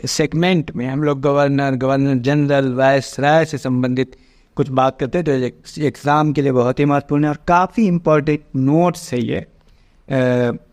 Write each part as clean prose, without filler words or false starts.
Segment में हम लोग गवर्नर जनरल, वायसराय से संबंधित कुछ बात करते हैं, तो एग्ज़ाम के लिए बहुत ही महत्वपूर्ण है और काफ़ी इम्पोर्टेंट नोट्स है ये,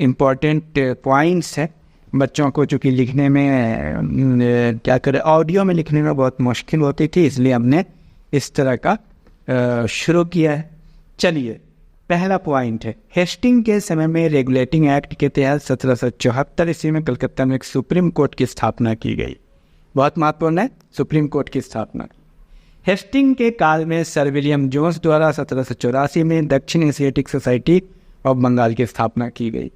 इम्पोर्टेंट पॉइंट्स है। बच्चों को चूँकि लिखने में क्या करें, ऑडियो में लिखने में बहुत मुश्किल होती थी, इसलिए हमने इस तरह का शुरू किया है। चलिए, पहला पॉइंट है, हेस्टिंग के समय में रेगुलेटिंग एक्ट के तहत 1774 ईस्वी में कलकत्ता में एक सुप्रीम कोर्ट की स्थापना की गई। बहुत महत्वपूर्ण है, सुप्रीम कोर्ट की स्थापना। हेस्टिंग के काल में सर विलियम जोन्स द्वारा 1784 में दक्षिण एशियाटिक सोसाइटी ऑफ बंगाल की स्थापना की गई।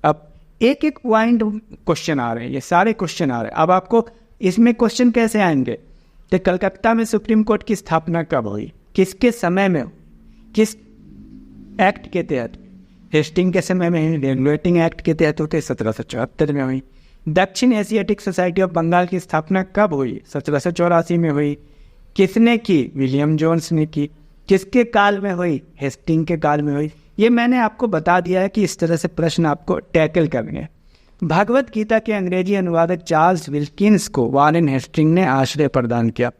अब एक एक पॉइंट क्वेश्चन आ रहे हैं, ये सारे क्वेश्चन आ रहे हैं। अब आपको इसमें क्वेश्चन कैसे आएंगे कि कलकत्ता में सुप्रीम कोर्ट की स्थापना कब हुई, किसके समय में, किस एक्ट के तहत? हेस्टिंग के समय में, रेगुलेटिंग एक्ट के तहत होते 1774 में हुई। दक्षिण एशियाटिक सोसाइटी ऑफ बंगाल की स्थापना कब हुई? 1784 में हुई। किसने की? विलियम जोन्स ने की। किसके काल में हुई? हेस्टिंग के काल में हुई। ये मैंने आपको बता दिया है कि इस तरह से प्रश्न आपको टैकल करने हैं। भगवत गीता के अंग्रेजी अनुवादक चार्ल्स विल्किंस को वारेन हेस्टिंग ने आश्रय प्रदान किया।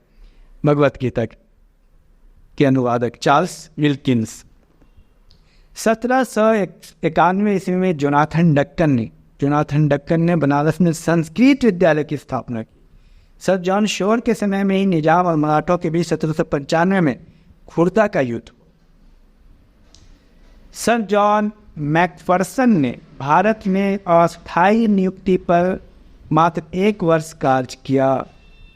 भगवत गीता के अनुवादक चार्ल्स विल्किंस। 1791 ईस्वी में जोनाथन डक्कन ने बनारस में संस्कृत विद्यालय की स्थापना की। सर जॉन शोर के समय में ही निजाम और मराठों के बीच 1795 में खुर्दा का युद्ध। सर जॉन मैकफर्सन ने भारत में अस्थायी नियुक्ति पर मात्र 1 वर्ष कार्य किया।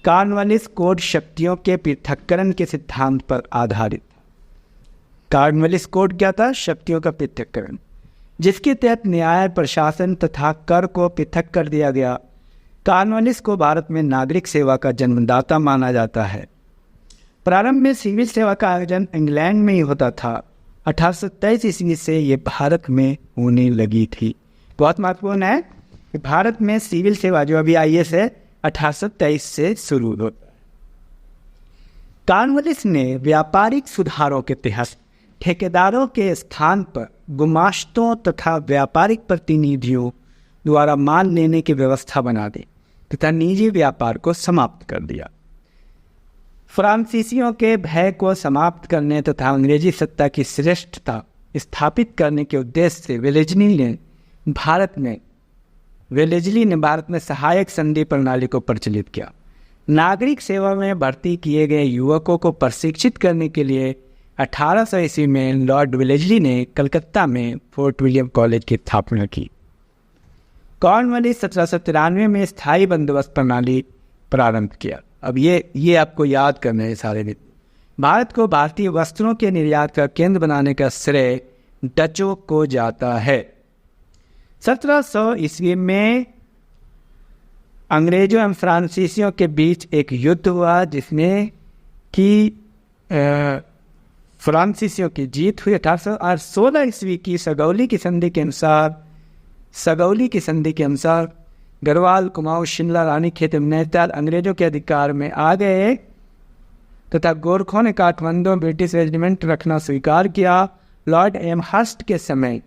कॉर्नवालिस कोड शक्तियों के पृथक्करण के सिद्धांत पर आधारित। कॉर्नवालिस कोड क्या था? शक्तियों का पृथक्करण, जिसके तहत न्याय, प्रशासन तथा कर को पृथक कर दिया गया। कॉर्नवालिस को भारत में नागरिक सेवा का जन्मदाता माना जाता है। प्रारंभ में सिविल सेवा का आयोजन इंग्लैंड में ही होता था। 1823 ईस्वी से ये भारत में होने लगी थी। बहुत महत्वपूर्ण है कि भारत में सिविल सेवा जो अभी IAS है 1823 से शुरू होता है। कॉर्नवालिस ने व्यापारिक सुधारों के तहत ठेकेदारों के स्थान पर गुमाश्तों तथा व्यापारिक प्रतिनिधियों द्वारा माल लेने की व्यवस्था बना दी तथा निजी व्यापार को समाप्त कर दिया। फ्रांसीसियों के भय को समाप्त करने तथा अंग्रेजी सत्ता की श्रेष्ठता स्थापित करने के उद्देश्य से वेलेज़ली ने भारत में सहायक संधि प्रणाली को प्रचलित किया। नागरिक सेवा में भर्ती किए गए युवकों को प्रशिक्षित करने के लिए 1800 ईस्वी में लॉर्ड वेलेज़ली ने कलकत्ता में फोर्ट विलियम कॉलेज की स्थापना की। कॉर्नवालिस 1793 में स्थायी बंदोबस्त प्रणाली प्रारंभ किया। अब ये आपको याद करना है सारे दिन। भारत को भारतीय वस्त्रों के निर्यात का केंद्र बनाने का श्रेय डचों को जाता है। 1700 ईस्वी में अंग्रेजों एवं फ्रांसीसियों के बीच एक युद्ध हुआ जिसमें कि फ्रांसीसियों की जीत हुई। 1816 ईस्वी की सगौली की संधि के अनुसार गढ़वाल, कुमाऊं, शिमला, रानीखेत, नैनीताल अंग्रेजों के अधिकार में आ गए तथा गोरखों ने काठमांडू ब्रिटिश रेजिमेंट रखना स्वीकार किया। लॉर्ड एमहर्स्ट के समय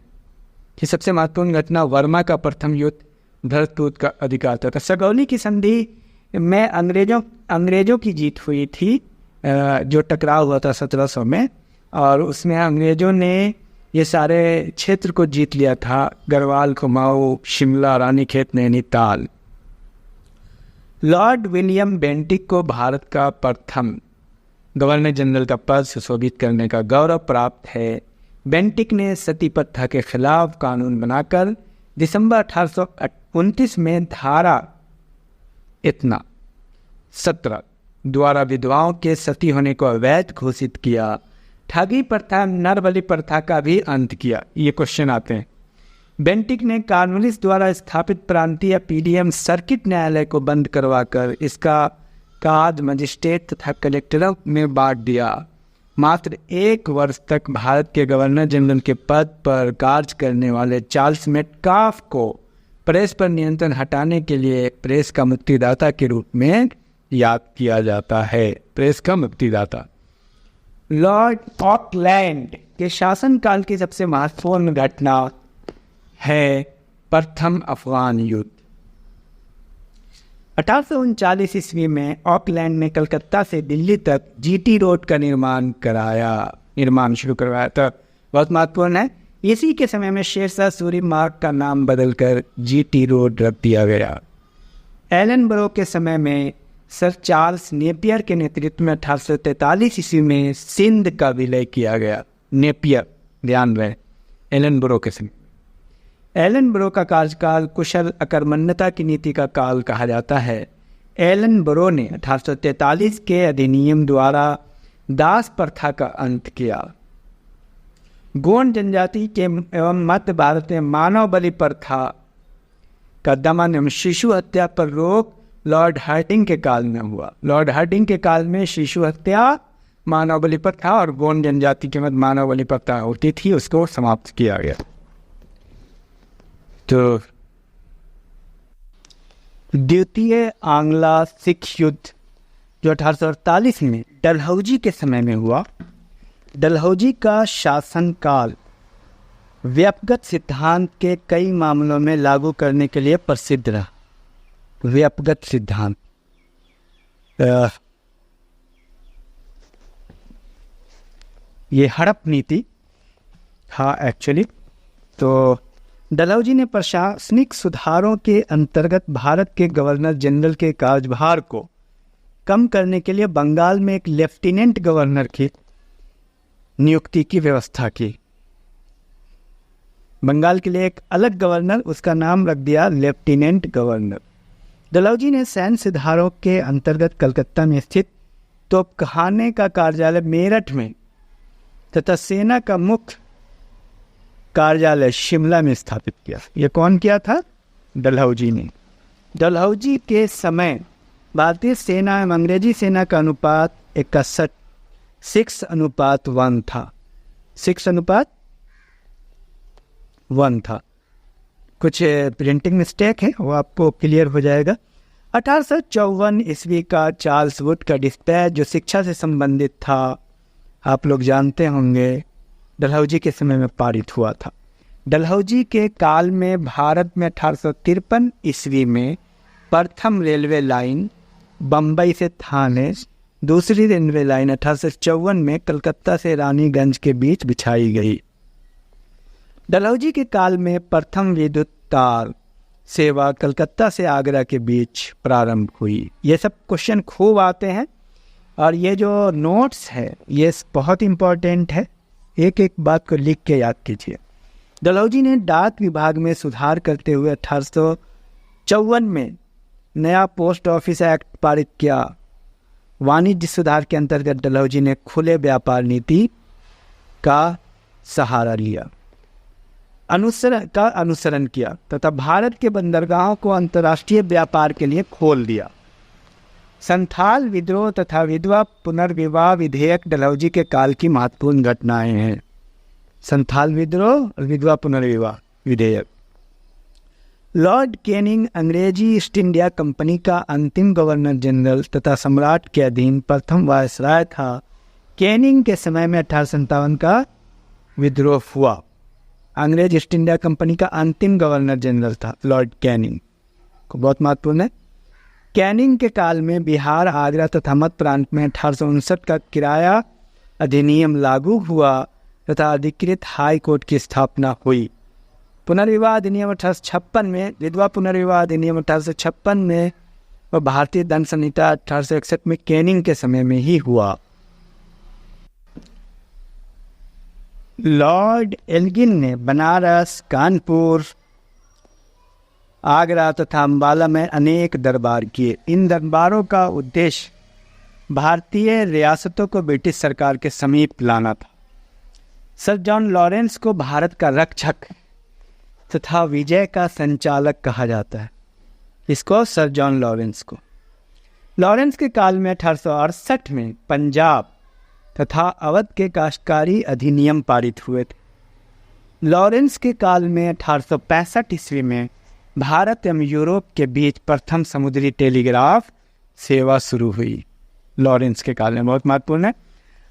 की सबसे महत्वपूर्ण घटना वर्मा का प्रथम युद्ध भरतपुर का अधिकार था। सगौली की संधि में अंग्रेजों की जीत हुई थी, जो टकराव हुआ था 1700 में, और उसमें अंग्रेजों ने ये सारे क्षेत्र को जीत लिया था, Garhwal, Kumaon, Shimla, Ranikhet, Nainital. Lord William Bentinck को भारत का प्रथम गवर्नर जनरल का पद सुशोभित करने का गौरव प्राप्त है। बेंटिक ने सती प्रथा के खिलाफ कानून बनाकर दिसंबर 1829 में धारा 17 द्वारा विधवाओं के सती होने को अवैध घोषित किया। ठगी प्रथा, नरबलि प्रथा का भी अंत किया। ये क्वेश्चन आते हैं। बेंटिक ने कॉर्नवालिस द्वारा स्थापित प्रांतीय PDM सर्किट न्यायालय को बंद करवाकर इसका कार्य मजिस्ट्रेट तथा कलेक्टरों में बांट दिया। मात्र 1 वर्ष तक भारत के गवर्नर जनरल के पद पर कार्य करने वाले चार्ल्स मेटकाफ को प्रेस पर नियंत्रण हटाने के लिए प्रेस का मुक्तिदाता के रूप में याद किया जाता है। प्रेस का मुक्तिदाता। लॉर्ड ऑकलैंड के शासनकाल की सबसे महत्वपूर्ण घटना है प्रथम अफगान युद्ध। 1839 ईस्वी में ऑकलैंड ने कलकत्ता से दिल्ली तक जीटी रोड का निर्माण शुरू करवाया था। बहुत महत्वपूर्ण है। इसी के समय में शेरशाह सूरी मार्ग का नाम बदलकर जीटी रोड रख दिया गया। एलन बरो के समय में सर चार्ल्स नेपियर के नेतृत्व में 1843 ईस्वी में सिंध का विलय किया गया। नेपियर, ध्यान रहे, एलन बरो के समय। एलन बरो का कार्यकाल कुशल अकर्मण्यता की नीति का काल कहा जाता है। एलन बरो ने 1843 के अधिनियम द्वारा दास प्रथा का अंत किया। गोंड जनजाति के एवं मध्य भारत में मानव बलि प्रथा का दमन एवं शिशु हत्या पर रोक लॉर्ड हार्डिंग के काल में हुआ। लॉर्ड हार्डिंग के काल में शिशु हत्या, मानव बलि प्रथा और गोंड जनजाति के मध्य मानव बलि प्रथा होती थी, उसको समाप्त किया गया। तो द्वितीय आंग्ला सिख युद्ध जो 1848 में डलहौजी के समय में हुआ। डलहौजी का शासनकाल व्यक्तिगत सिद्धांत के कई मामलों में लागू करने के लिए प्रसिद्ध रहा। व्यक्तिगत सिद्धांत, ये हड़प नीति था एक्चुअली। तो डलहौजी ने प्रशासनिक सुधारों के अंतर्गत भारत के गवर्नर जनरल के कार्यभार को कम करने के लिए बंगाल में एक लेफ्टिनेंट गवर्नर की नियुक्ति की व्यवस्था की। बंगाल के लिए एक अलग गवर्नर, उसका नाम रख दिया लेफ्टिनेंट गवर्नर। डलहौजी ने सैन्य सुधारों के अंतर्गत कलकत्ता में स्थित तोपखाने का कार्यालय मेरठ में तथा सेना का मुख्य कार्यालय शिमला में स्थापित किया। यह कौन किया था? डलहौजी ने। डलहौजी के समय भारतीय सेना एवं अंग्रेजी सेना का अनुपात 61 6:1 था। 6:1 था। कुछ प्रिंटिंग मिस्टेक है, वो आपको क्लियर हो जाएगा। 1854 ईस्वी का चार्ल्स वुड का डिस्पैच जो शिक्षा से संबंधित था, आप लोग जानते होंगे, डलहौजी के समय में पारित हुआ था। डलहौजी के काल में भारत में 1853 ईस्वी में प्रथम रेलवे लाइन बम्बई से थाने, दूसरी रेलवे लाइन 1854 में कलकत्ता से रानीगंज के बीच बिछाई गई। डलहौजी के काल में प्रथम विद्युत तार सेवा कलकत्ता से आगरा के बीच प्रारंभ हुई। ये सब क्वेश्चन खूब आते हैं और ये जो नोट्स है ये बहुत इम्पोर्टेंट है। एक एक बात को लिख के याद कीजिए। डलहौजी ने डाक विभाग में सुधार करते हुए 1854 में नया पोस्ट ऑफिस एक्ट पारित किया। वाणिज्य सुधार के अंतर्गत डलहौजी ने खुले व्यापार नीति का सहारा लिया, अनुसरण किया तथा भारत के बंदरगाहों को अंतर्राष्ट्रीय व्यापार के लिए खोल दिया। संथाल विद्रोह तथा विधवा पुनर्विवाह विधेयक डलहौजी के काल की महत्वपूर्ण घटनाएं हैं। संथाल विद्रोह और विधवा पुनर्विवाह विधेयक। लॉर्ड कैनिंग अंग्रेजी ईस्ट इंडिया कंपनी का अंतिम गवर्नर जनरल तथा सम्राट के अधीन प्रथम वायसराय था। कैनिंग के समय में 1857 का विद्रोह हुआ। अंग्रेज ईस्ट इंडिया कंपनी का अंतिम गवर्नर जनरल था लॉर्ड कैनिंग, को बहुत महत्वपूर्ण है। कैनिंग के काल में बिहार, आगरा तथा मध्य प्रांत में 1859 का किराया अधिनियम लागू हुआ तथा अधिकृत हाई कोर्ट की स्थापना हुई। पुनर्विवाह अधिनियम 1856 में, विधवा पुनर्विवाह अधिनियम 1856 में और भारतीय दंड संहिता 1861 में कैनिंग के समय में ही हुआ। लॉर्ड एल्गिन ने बनारस, कानपुर, आगरा तथा अम्बाला में अनेक दरबार किए। इन दरबारों का उद्देश्य भारतीय रियासतों को ब्रिटिश सरकार के समीप लाना था। सर जॉन लॉरेंस को भारत का रक्षक तथा विजय का संचालक कहा जाता है। इसको सर जॉन लॉरेंस को। लॉरेंस के काल में 1868 में पंजाब तथा अवध के काश्तकारी अधिनियम पारित हुए थे। लॉरेंस के काल में 1865 ईस्वी में भारत एवं यूरोप के बीच प्रथम समुद्री टेलीग्राफ सेवा शुरू हुई। लॉरेंस के काल में बहुत महत्वपूर्ण है।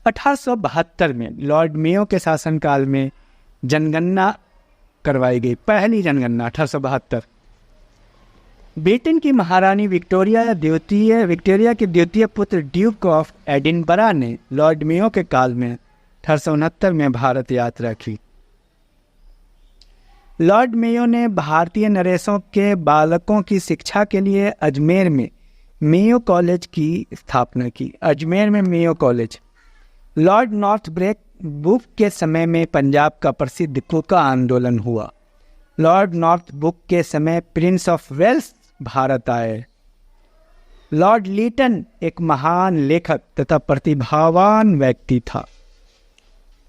1872 में लॉर्ड मेयो के शासनकाल में जनगणना करवाई गई, पहली जनगणना 1872। ब्रिटेन की महारानी विक्टोरिया के द्वितीय पुत्र ड्यूक ऑफ एडिनबरा ने लॉर्ड मेयो के काल में 1869 में भारत यात्रा की। लॉर्ड मेयो ने भारतीय नरेशों के बालकों की शिक्षा के लिए अजमेर में मेयो कॉलेज की स्थापना की। अजमेर में मेयो कॉलेज। लॉर्ड नॉर्थब्रेक बुक के समय में पंजाब का प्रसिद्ध कुका आंदोलन हुआ। लॉर्ड नॉर्थब्रुक के समय प्रिंस ऑफ वेल्स भारत आए। लॉर्ड लीटन एक महान लेखक तथा प्रतिभावान व्यक्ति था,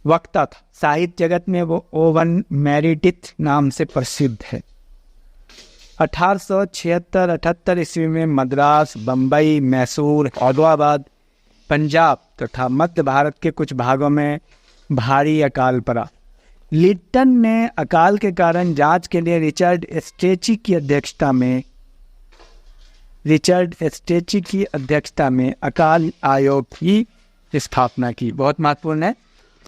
वक्ता था। साहित्य जगत में वो ओवन मेरिडिथ नाम से प्रसिद्ध है। 1876-78 ईस्वी में मद्रास, बम्बई, मैसूर, औरंगाबाद, पंजाब तथा मध्य भारत के कुछ भागों में भारी अकाल पड़ा। लिटन ने अकाल के कारण जांच के लिए रिचर्ड स्टेची की अध्यक्षता में अकाल आयोग की स्थापना की। बहुत महत्वपूर्ण है।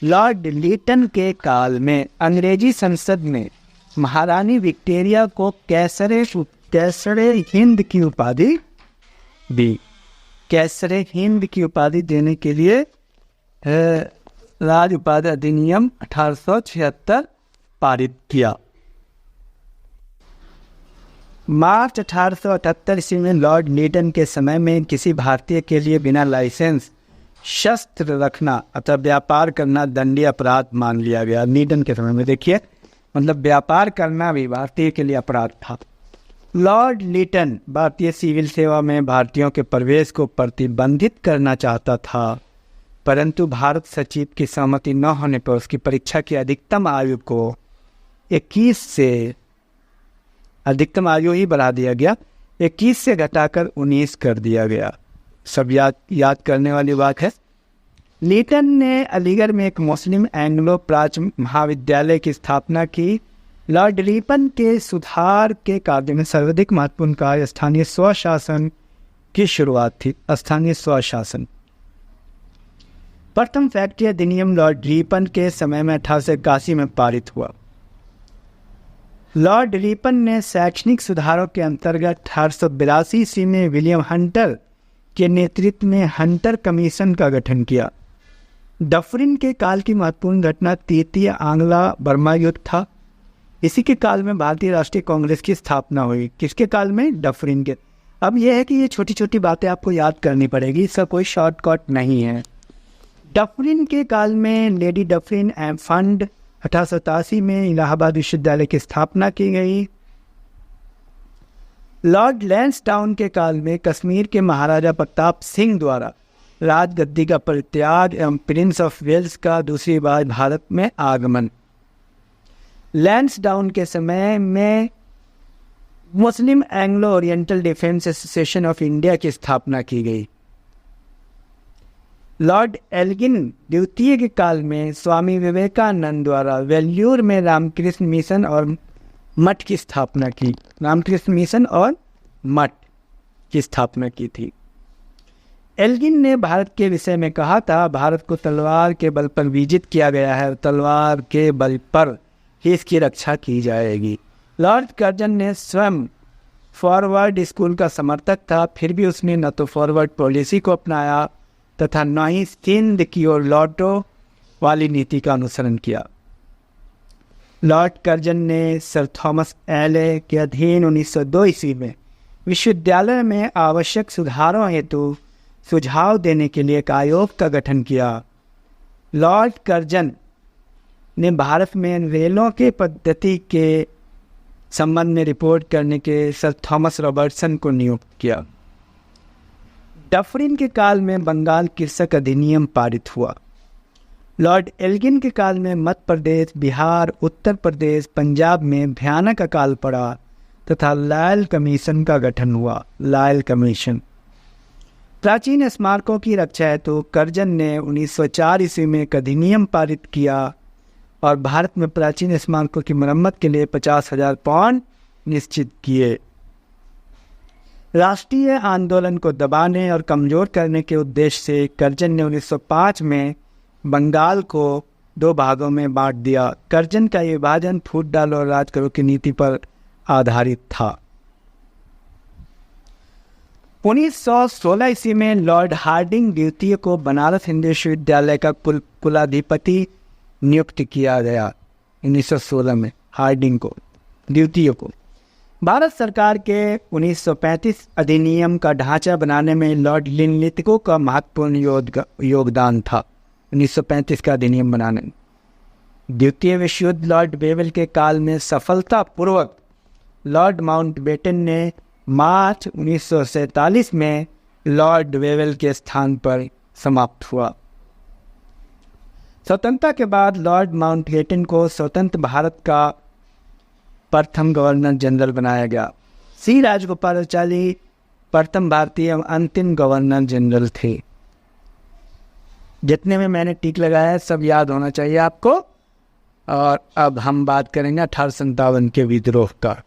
लॉर्ड लिटन के काल में अंग्रेजी संसद ने महारानी विक्टोरिया को कैसरे हिंद की उपाधि दी। कैसरे हिंद की उपाधि देने के लिए राज उपाधि अधिनियम 1876 पारित किया। मार्च 1878 ईस्वी में लॉर्ड लिटन के समय में किसी भारतीय के लिए बिना लाइसेंस शस्त्र रखना अथवा व्यापार करना दंडनीय अपराध मान लिया गया। लिटन के समय में देखिए, मतलब व्यापार करना भी भारतीय के लिए अपराध था। लॉर्ड लिटन भारतीय सिविल सेवा में भारतीयों के प्रवेश को प्रतिबंधित करना चाहता था, परंतु भारत सचिव की सहमति न होने पर उसकी परीक्षा की अधिकतम आयु को 21 से अधिकतम आयु ही बढ़ा दिया गया, 21 से घटाकर 19 कर दिया गया। सब याद करने वाली बात है। लिटन ने अलीगढ़ में एक मुस्लिम एंग्लो प्राच्य महाविद्यालय की स्थापना की। लॉर्ड रिपन के सुधार के कार्य में सर्वाधिक महत्वपूर्ण कार्य स्थानीय स्वशासन की शुरुआत थी। स्थानीय स्वशासन प्रथम फैक्ट्री अधिनियम लॉर्ड रिपन के समय में 1881 में पारित हुआ। लॉर्ड रिपन ने शैक्षणिक सुधारों के अंतर्गत 1882 ईस्वी में विलियम हंटर के नेतृत्व में हंटर कमीशन का गठन किया। डफरिन के काल की महत्वपूर्ण घटना तृतीय आंग्ला बर्मा युद्ध था। इसी के काल में भारतीय राष्ट्रीय कांग्रेस की स्थापना हुई। किसके काल में? डफरिन के। अब यह है कि ये छोटी छोटी बातें आपको याद करनी पड़ेगी, इसका कोई शॉर्टकट नहीं है। डफरिन के काल में लेडी डफरिन एंड फंड 1887 में इलाहाबाद विश्वविद्यालय की स्थापना की गई। लॉर्ड लैंसडाउन के काल में कश्मीर के महाराजा प्रताप सिंह द्वारा राजगद्दी का परित्याग एवं प्रिंस ऑफ वेल्स का दूसरी बार भारत में आगमन। लैंसडाउन के समय में Muslim Anglo Oriental Defence Association of India की स्थापना की गई। लॉर्ड एल्गिन द्वितीय के काल में स्वामी विवेकानंद द्वारा वेल्यूर में रामकृष्ण मिशन और मठ की स्थापना की। रामकृष्ण मिशन और मठ की स्थापना की थी। एल्गिन ने भारत के विषय में कहा था, भारत को तलवार के बल पर विजित किया गया है और तलवार के बल पर ही इसकी रक्षा की जाएगी। लॉर्ड कर्जन ने स्वयं फॉरवर्ड स्कूल का समर्थक था, फिर भी उसने न तो फॉरवर्ड पॉलिसी को अपनाया तथा न ही सिंध की ओर लौटो वाली नीति का अनुसरण किया। लॉर्ड कर्जन ने सर थॉमस एले के अधीन 1902 ईस्वी में विश्वविद्यालय में आवश्यक सुधारों हेतु सुझाव देने के लिए एक आयोग का गठन किया। लॉर्ड कर्जन ने भारत में रेलों के पद्धति के संबंध में रिपोर्ट करने के सर थॉमस रॉबर्टसन को नियुक्त किया। डफरिन के काल में बंगाल कृषक अधिनियम पारित हुआ। लॉर्ड एल्गिन के काल में मध्य प्रदेश, बिहार, उत्तर प्रदेश, पंजाब में भयानक अकाल पड़ा तथा लायल कमीशन का गठन हुआ। लायल कमीशन प्राचीन स्मारकों की रक्षा हेतु कर्जन ने 1904 ईस्वी में एक अधिनियम पारित किया और भारत में प्राचीन स्मारकों की मरम्मत के लिए 50,000 पाउंड निश्चित किए। राष्ट्रीय आंदोलन को दबाने और कमजोर करने के उद्देश्य से कर्जन ने 1905 में बंगाल को 2 भागों में बांट दिया। कर्जन का ये विभाजन फूट डालो और राज करो की नीति पर आधारित था। 1916 ईस्वी में लॉर्ड हार्डिंग द्वितीय को बनारस हिंदू विश्वविद्यालय का कुलाधिपति नियुक्त किया गया। 1916 में हार्डिंग को द्वितीय को। भारत सरकार के 1935 अधिनियम का ढांचा बनाने में लॉर्ड लिनलिथगो का महत्वपूर्ण योगदान था। 1935 का अधिनियम बनाने में। द्वितीय विश्व युद्ध लॉर्ड वेवेल के काल में सफलतापूर्वक लॉर्ड माउंटबेटन ने मार्च 1947 में लॉर्ड वेवेल के स्थान पर समाप्त हुआ। स्वतंत्रता के बाद लॉर्ड माउंटबेटन को स्वतंत्र भारत का प्रथम गवर्नर जनरल बनाया गया। सी राजगोपालाचारी प्रथम भारतीय एवं अंतिम गवर्नर जनरल थे। जितने में मैंने टिक लगाया है सब याद होना चाहिए आपको। और अब हम बात करेंगे 1857 के विद्रोह का।